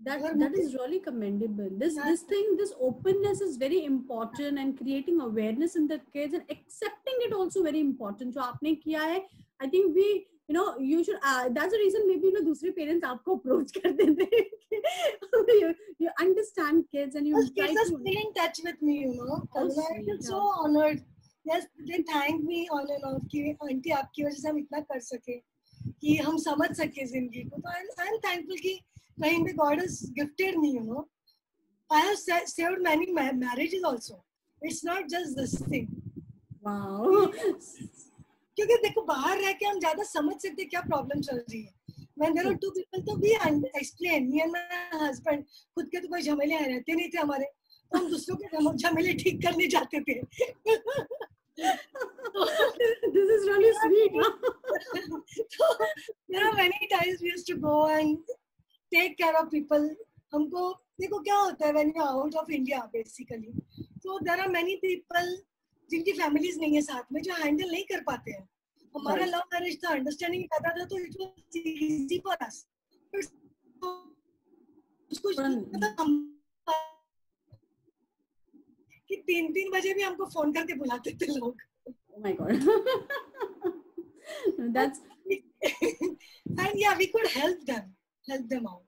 That is really commendable. This openness is very important, and creating awareness in the kids and accepting it also very important. जो आपने किया है, I think we you should. That's the reason maybe दूसरे parents आपको approach करते थे. You understand kids and you try to. Kids are still in touch with me, I feel so honored Yes, they thank me on and off कि aunty आपकी वजह से हम इतना कर सके कि हम समझ सके जिंदगी को. तो I'm thankful कि कहीं पे God has gifted me, you know. I have saved many marriages also. It's not just this thing. Wow. क्योंकि देखो बाहर रह के हम ज्यादा समझ सकते क्या प्रॉब्लम चल रही है. When there are two people, तो we explain. Me and my husband, खुद के तो कोई झमेले रहते नहीं थे हमारे, तो हम दूसरों के झमेले ठीक करने जाते थे. This is really sweet. So there are many times we used to go and take care of people. हमको देखो क्या होता है when you are out of India basically. So there are many people जिनकी families नहीं है साथ में, जो handle नहीं कर पाते हैं. हमारा लव मैरिज था, अंडरस्टैंडिंग पैदा था, तो it was easy for us. उसको कि 3-3 बजे भी हमको फोन करके बुलाते थे लोग. Oh my God. That's and yeah, we could help them out.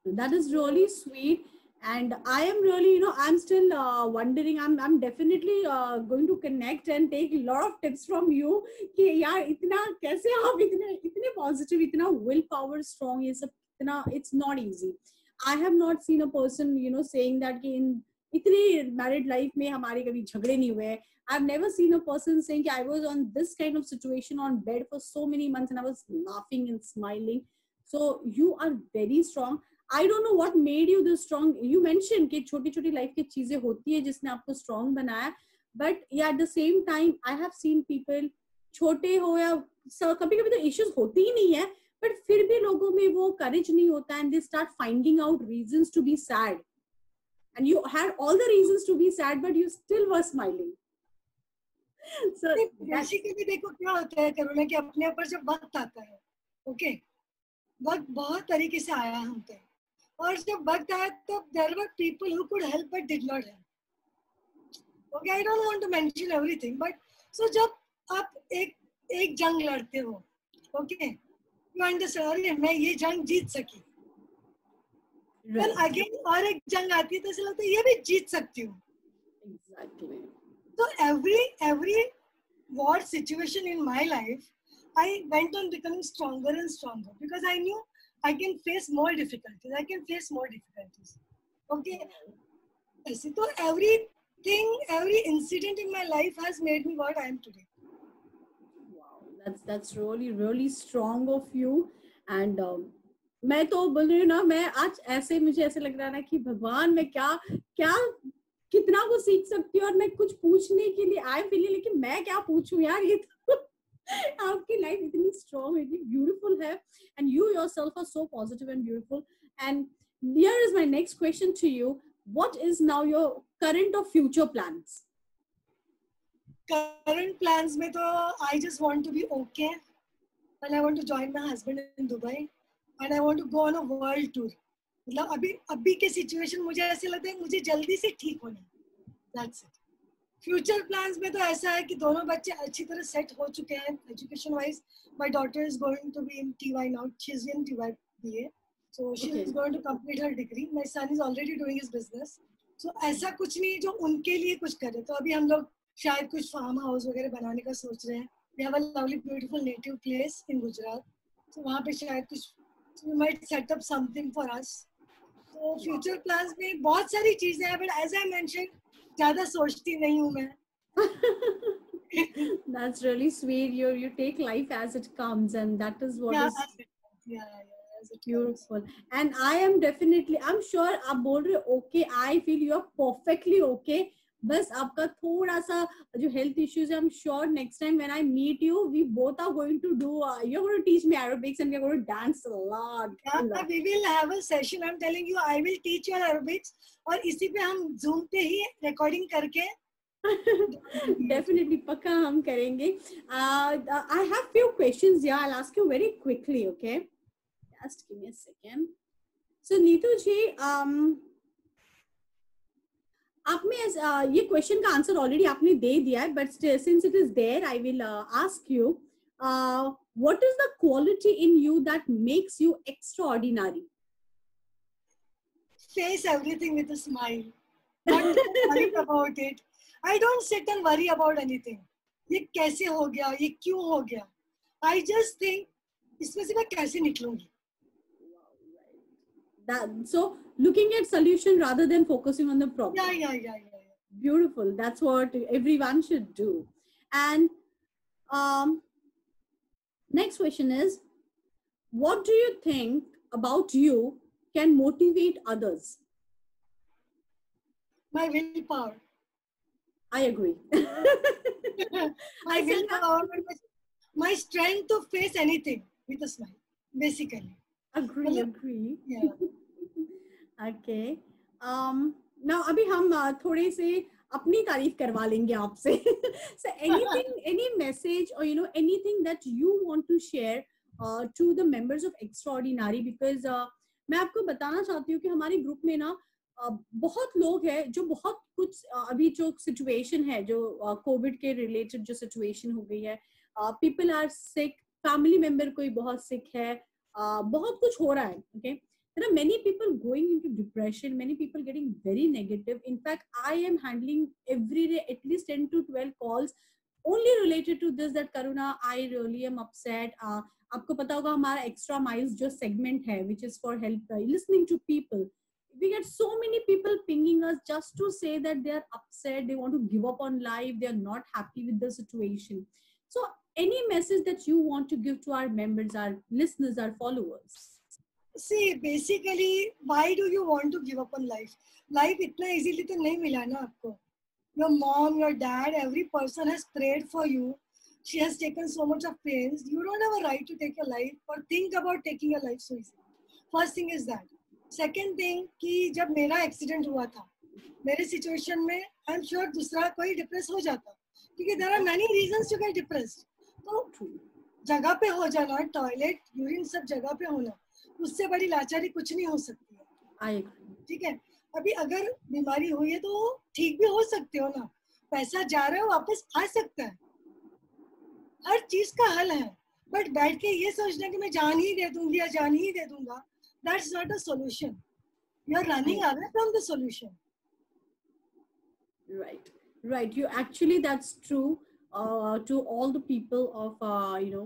That is really sweet. And I am really, I'm still wondering. I'm definitely going to connect and take a lot of tips from you. कि यार इतना कैसे आप इतने positive, इतना willpower strong, ये सब इतना, it's not easy. I have not seen a person, saying that कि in इतनी married life में हमारे कभी झगड़े नहीं हुए. I've never seen a person saying I was on this kind of situation on bed for so many months and I was laughing and smiling. So you are very strong. I don't know what made you this strong. You mentioned कि छोटी-छोटी life की चीजें होती है जिसने आपको strong बनाया. But yeah, at the same time, I have seen people छोटे हो या कभी-कभी तो issues होती ही नहीं है, but फिर भी लोगों में वो courage नहीं होता and they start finding out reasons to be sad. And you had all the reasons to be sad, but you still were smiling. So basically देखो क्या होता है करुणा कि अपने ऊपर जब वक्त आता है, ओके, वक्त बहुत तरीके से आया हम पे, और जब वक्त आया तब there were people who could help but did not help. Okay, I don't want to mention everything, but so जब आप एक जंग लड़ते हो, okay, you understand, अरे मैं ये जंग जीत सकी, well again और एक जंग आती है तो ऐसा लगता है ये भी जीत सकती हूँ. Exactly. So every war situation in my life, I went on becoming stronger and stronger because I knew I can face more difficulties. Okay. So every incident in my life has made me what I am today. Wow, that's really, really strong of you. And मैं तो बोल रही हूँ ना, मैं आज ऐसे मुझे ऐसे लग रहा है ना कि भगवान मैं क्या कितना कुछ सीख सकती हूँ और मैं कुछ पूछने के लिए आई फील, लेकिन मैं क्या पूछूं यार, ये तो आपकी लाइफ इतनी स्ट्रॉन्ग, इतनी ब्यूटीफुल है and you yourself are so positive and beautiful. And here is my next question to you. What is now your current or future plans? Current plans में तो I just want to be okay and I want to join my husband in Dubai and I want to go on a world tour. मतलब अभी के situation मुझे ऐसे लगता है मुझे जल्दी से ठीक होना है. That's it. फ्यूचर प्लान्स में तो ऐसा है कि दोनों बच्चे अच्छी तरह सेट हो चुके हैं education wise. My daughter is going to be in TY now. She is in TY BA, so she is going to complete her degree. My son is already doing his business. So ऐसा कुछ नहीं जो उनके लिए कुछ करे. तो अभी हम लोग शायद कुछ फार्म हाउस वगैरह बनाने का सोच रहे हैं. We have a lovely beautiful native place in Gujarat, so वहाँ पे शायद कुछ we might set up something for us. तो फ्यूचर प्लान्स में बहुत सारी चीजें हैं, बट एज आई मेंशन ज्यादा सोचती नहीं हूँ मैं. That's really sweet. You take life as it comes, and that is what is as it beautiful. And I am definitely, I'm sure आप बोल रहे हो okay. I feel you are perfectly okay. बस आपका थोड़ा सा जो health issues है, I'm sure next time when I meet you, we both are going to do. You're going to teach me aerobics and we're going to dance a lot. Yeah, we will have a session. I'm telling you, I will teach you aerobics. और इसी पे हम Zoom पे ही recording करके definitely पक्का हम करेंगे. I have few questions. Yeah, I'll ask you very quickly. Okay, just give me a second. So Neetu जी, आपने ये क्वेश्चन का आंसर ऑलरेडी आपने दे दिया है, but since it is there I will ask you, what is the quality in you that makes you extraordinary? Face everything with a smile. Not worried about it. I don't sit and worry about anything. ये कैसे हो गया, ये क्यों हो गया. I just think इसमें से मैं कैसे निकलूंगी. So looking at solution rather than focusing on the problem. Yeah. Beautiful. That's what everyone should do. And next question is, what do you think about you can motivate others? My willpower. I agree. My willpower, my strength to face anything with a smile, basically. Agree. Yeah. Okay. Now अभी हम थोड़े से अपनी तारीफ करवा लेंगे आपसे. So any message or anything that you want to share to the members of Extraordinary, because मैं आपको बताना चाहती हूँ कि हमारे ग्रुप में ना बहुत लोग हैं जो बहुत कुछ अभी जो सिचुएशन है, जो कोविड के रिलेटेड जो सिचुएशन हो गई है, people are sick, family member कोई बहुत सिक है, बहुत कुछ हो रहा है. Okay, there are many people going into depression, many people getting very negative. In fact, I am handling every day at least 10 to 12 calls only related to this, that Karuna, I really am upset. आपको पता होगा हमारा extra miles जो segment है, which is for help listening to people. We get so many people pinging us just to say that they are upset, they want to give up on life, they are not happy with the situation. So any message that you want to give to our members, our listeners, our followers? See, basically, why do you want to give up on life? Life इतना easily तो नहीं मिला ना आपको. Your mom, your dad, every person has prayed for you. She has taken so much of pains. You don't have a right to take your life or think about taking your life so easily. First thing is that. Second thing कि जब मेरा accident हुआ था, मेरे situation में I am sure दूसरा कोई depress हो जाता, क्योंकि there are many reasons to get depressed. तो जगह पे हो जाना, टॉयलेट, यूरिन सब जगह पे होना, उससे बड़ी लाचारी कुछ नहीं हो सकती है. ठीक है, अभी अगर बीमारी हुई है तो ठीक भी हो सकते हो ना, पैसा जा रहा है वापस आ सकता है, हर चीज का हल है. बट बैठ के ये सोचना कि मैं जान ही दे दूंगी या जान ही दे दूंगा, that's not a solution. You are running away from the solution. Right. You actually, that's true. To all the people of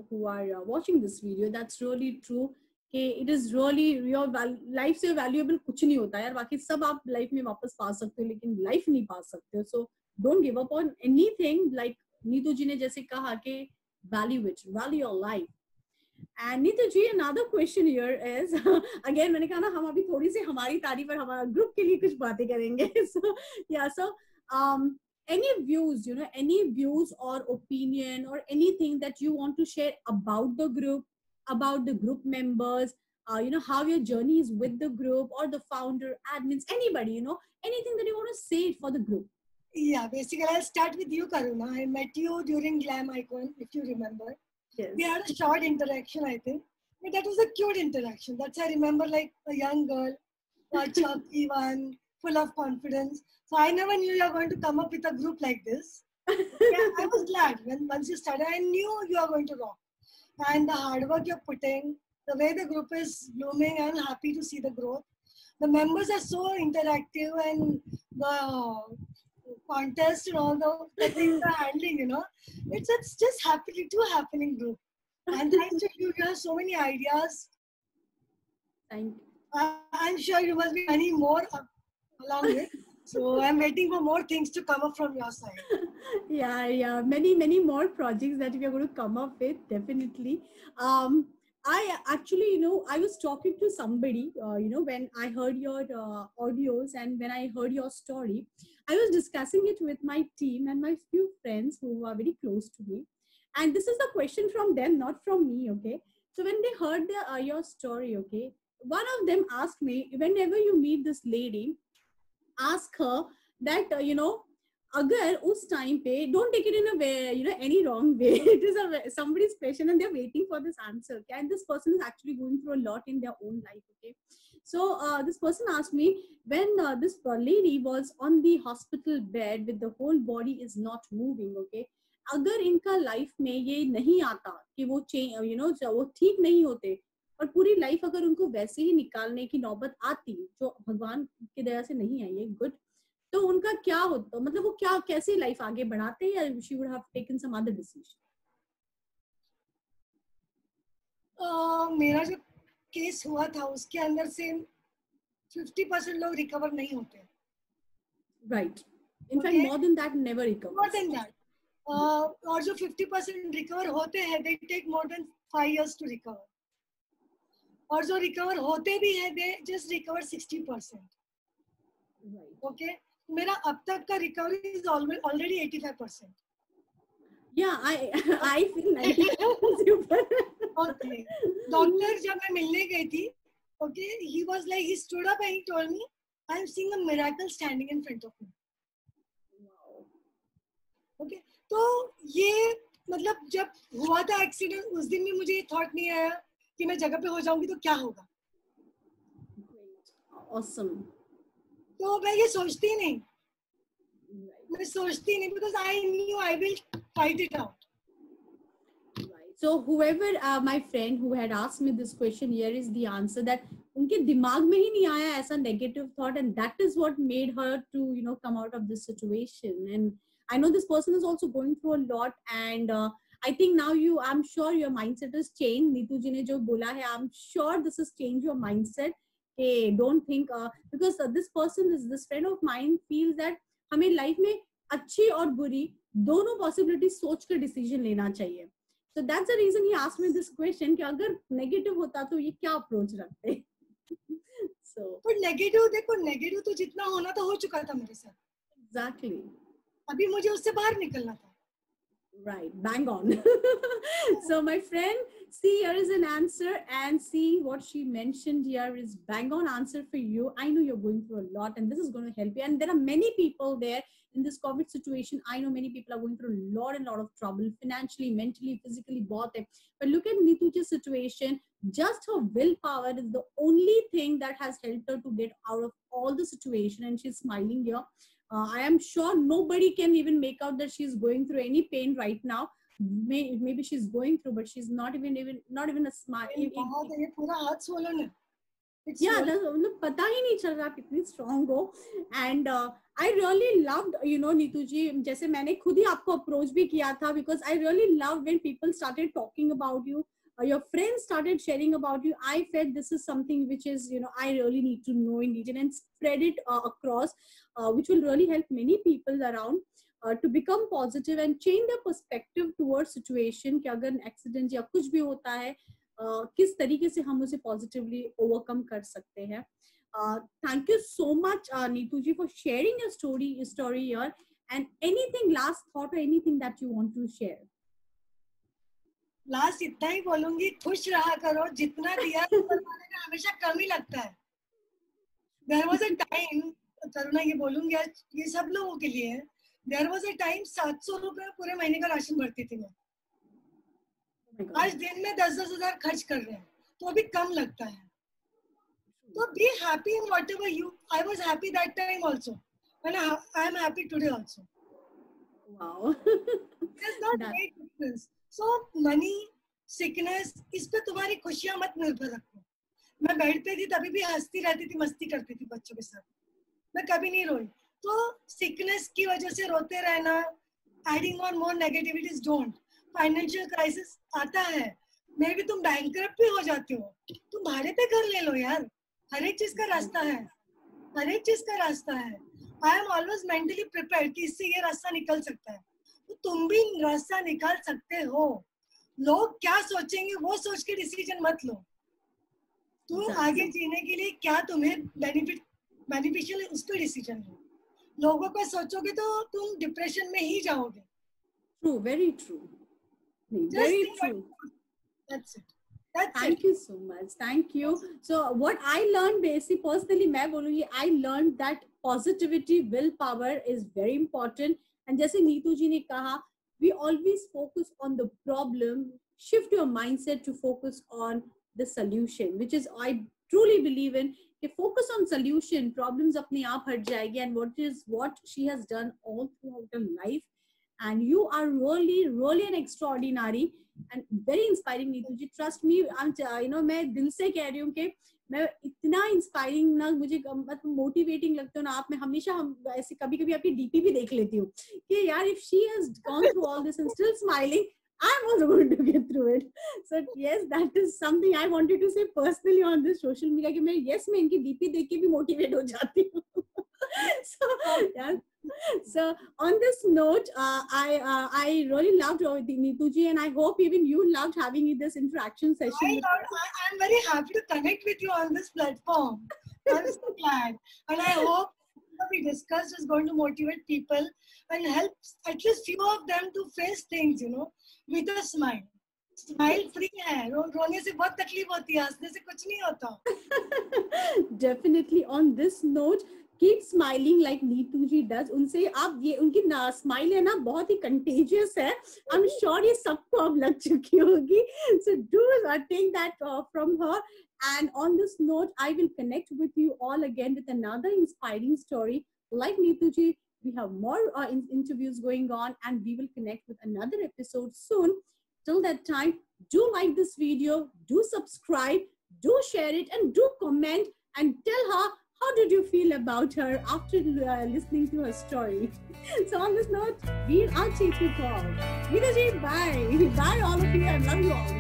who are watching this video, that's really true. कि it is really your life से valuable कुछ नहीं होता यार, बाकी सब आप life में वापस पा सकते हो, लेकिन life नहीं पा सकते हो. So don't give up on anything. Like Neetu जी ने जैसे कहा कि value your life. And Neetu ji, another question here is again मैंने कहा ना हम अभी थोड़ी सी हमारी तारीफ और हमारा ग्रुप के लिए कुछ बातें करेंगे. So any views or opinion or anything that you want to share about the group, about the group members, how your journey is with the group or the founder, admins, anybody, anything that you want to say for the group. Yeah, basically I'll start with you, Karuna. I met you during Glam Icon, if you remember. Yes. We had a short interaction, I think. But that was a cute interaction. That's I remember, like a young girl, a chubby one, full of confidence. So I never knew you were going to come up with a group like this. Yeah, I was glad when once you started. I knew you are going to rock. And the hard work you're putting, the way the group is blooming, I'm happy to see the growth. The members are so interactive, and the contest and all the things are handling, it's just happening group. And thanks to you, you have so many ideas. Thank you. I'm sure you must be many more along with. So I'm waiting for more things to come up from your side. Yeah. Many more projects that we are going to come up with, definitely. I actually, I was talking to somebody, when I heard your audios and when I heard your story, I was discussing it with my team and my few friends who are very close to me. And this is the question from them, not from me, okay? So when they heard your story, okay, one of them asked me, whenever you meet this lady, ask her that, agar us time pe, don't take it in a way, any wrong way. It is somebody's question and they're waiting for this answer. Okay? And this person is actually going through a lot in their own life. Okay. So this person asked me, when this lady was on the hospital bed with the whole body is not moving. Okay. अगर इनका life में ये नहीं आता कि वो वो ठीक नहीं होते और पूरी लाइफ अगर उनको वैसे ही निकालने की नौबत आती, जो भगवान की दया से नहीं आई है, गुड, तो उनका क्या होता, मतलब वो क्या कैसे लाइफ आगे बढ़ाते हैं, या she would have taken some other decision? मेरा जो केस हुआ था उसके अंदर से 50% लोग रिकवर नहीं होते. Right, in fact Okay? More than that never More recovers. than that. और जो 50% रिकवर होते हैं, they take more than 5 years to recover. और जो रिकवर होते भी हैं, they just recover 60%. Okay? मेरा अब तक का recovery is already 85%. Yeah, I feel 90%. Okay. Doctor जब मैं मिलने गई थी, okay, he was like, he stood up and he told me, I am seeing a miracle standing in front of me. Okay, तो ये मतलब जब हुआ था एक्सीडेंट, उस दिन भी मुझे ये थॉट नहीं आया कि मैं जगह पे हो जाऊंगी तो क्या होगा. Awesome. तो मैं ये सोचती नहीं, मैं सोचती नहीं, because I knew I will fight it out. So whoever my friend who had asked me this question, here is the answer, that उनके दिमाग में ही नहीं आया ऐसा negative thought, and that is what made her to come out of this situation. And I know this person is also going through a lot, and I think now I'm sure your mindset has changed. Neetu जी ने जो बोला है, I'm sure this has changed your mindset. Hey, don't think because this friend of mine feels that हमें life में अच्छी और बुरी दोनों possibilities सोच कर decision लेना चाहिए. So that's the reason he asked me this question कि अगर negative होता तो ये क्या approach रखते. So पर नेगेटिव देखो, नेगेटिव तो जितना होना था हो चुका था मेरे साथ. exactly. अभी मुझे उससे बाहर निकलना था. Right, bang on. So my friend, see, here is an answer, and see what she mentioned here is bang on answer for you. I know you're going through a lot, and this is going to help you. And there are many people there in this COVID situation. I know many people are going through a lot of trouble, financially, mentally, physically, both. But look at Neetu's situation. Just her willpower is the only thing that has helped her to get out of all the situation, and she's smiling here. I am sure nobody can even make out that she's going through any pain right now. Maybe she's going through, but she's not even a smile. ये पूरा हाथ swollen है. Yeah, मतलब पता ही नहीं चल रहा कितनी strong हो. And I really loved, Neetu जी, जैसे मैंने खुद ही आपको approach भी किया था, because I really loved when people started talking about you. Your friends started sharing about you. I felt this is something which is, I really need to know in detail and spread it across, which will really help many people around to become positive and change their perspective towards situation कि अगर accident या कुछ भी होता है, किस तरीके से हम उसे positively overcome कर सकते हैं. Thank you so much, Neetu ji, for sharing your story here. And anything last thought or anything that you want to share? Last इतना ही बोलूंगी, खुश रहा करो, जितना दिया हमेशा कम ही लगता है. There was a time, करुणा ये बोलूंगी आज, ये सब लोगों के लिए है. There was a time 700 रुपए पूरे महीने का राशन भरती थी मैं. आज दिन में 10-10 हजार खर्च कर रहे हैं, तो अभी कम लगता है. तो be happy in whatever you. I was happy that time also, and I am happy today also. Wow. There's not great difference. So money, sickness, इस पे तुम्हारी खुशियां मत निर्भर रखो. मैं बेड पे थी तभी भी हंसती रहती थी, मस्ती करती थी बच्चों के साथ. मैं कभी नहीं रोई. तो सिकनेस की वजह से रोते रहना, adding on more negativities, don't. Financial crisis आता है, मे भी तुम बैंकरप्ट भी हो जाते हो, तुम भाड़े पे घर ले लो यार. हर एक चीज का रास्ता है, हर एक चीज का रास्ता है. I am always mentally prepared कि इससे ये रास्ता निकल सकता है, तो तुम भी रास्ता निकाल सकते हो. लोग क्या सोचेंगे वो सोच के डिसीजन मत लो. तुम आगे जीने के लिए क्या तुम्हें बेनिफिशियल है उस पर डिसीजन लो. लोगों को सोचोगे तो तुम डिप्रेशन में ही जाओगे. True, very true. Very true. That's it. Thank you so much. Thank you. So what I learned basically personally, मैं बोलूँगी, I learned that positivity, willpower is very important. And जैसे नीतू जी ने कहा, we always focus on the problem. Shift your mindset to focus on the solution, which is I truly believe in. कि focus on solution, problems अपने आप हट जाएगी. And what she has done all throughout her life. And you are really an extraordinary and very inspiring, Neetu ji. Trust me, मैं दिल से कह रही हूँ कि मैं इतना इंस्पायरिंग ना, मुझे मतलब मोटिवेटिंग लगता है ना आप। मैं हमेशा हम ऐसे कभी-कभी आपकी डीपी भी देख लेती हूँ कि यार if she has gone through all this and still smiling, I'm also going to get through it. So yes, that is something I wanted to say personally on this social media कि मैं मैं इनकी DP देख के भी motivate हो जाती हूँ. So yeah. So on this note, I really loved Neetu ji, and I hope even you loved having this interaction session. I'm very happy to connect with you on this platform. I'm so glad, and I hope what we discussed is going to motivate people and help at least few of them to face things, with a smile. Smile free है, रोने से बहुत तकलीफ होती है, हंसने से कुछ नहीं होता. Definitely on this note, keep smiling like Neetu ji does. उनसे आप ये उनकी स्माइल है ना बहुत ही कंटेजियस है. I'm sure ये सबको अब लग चुकी होगी. So do take that from her. And on this note, I will connect with you all again with another inspiring story. Like Neetu ji, we have more interviews going on, and we will connect with another episode soon. Till that time, do like this video, do subscribe, do share it, and do comment and tell her how did you feel about her after listening to her story. So on this note, we'll take you all. Neetu ji, bye. Bye all of you. I love you all.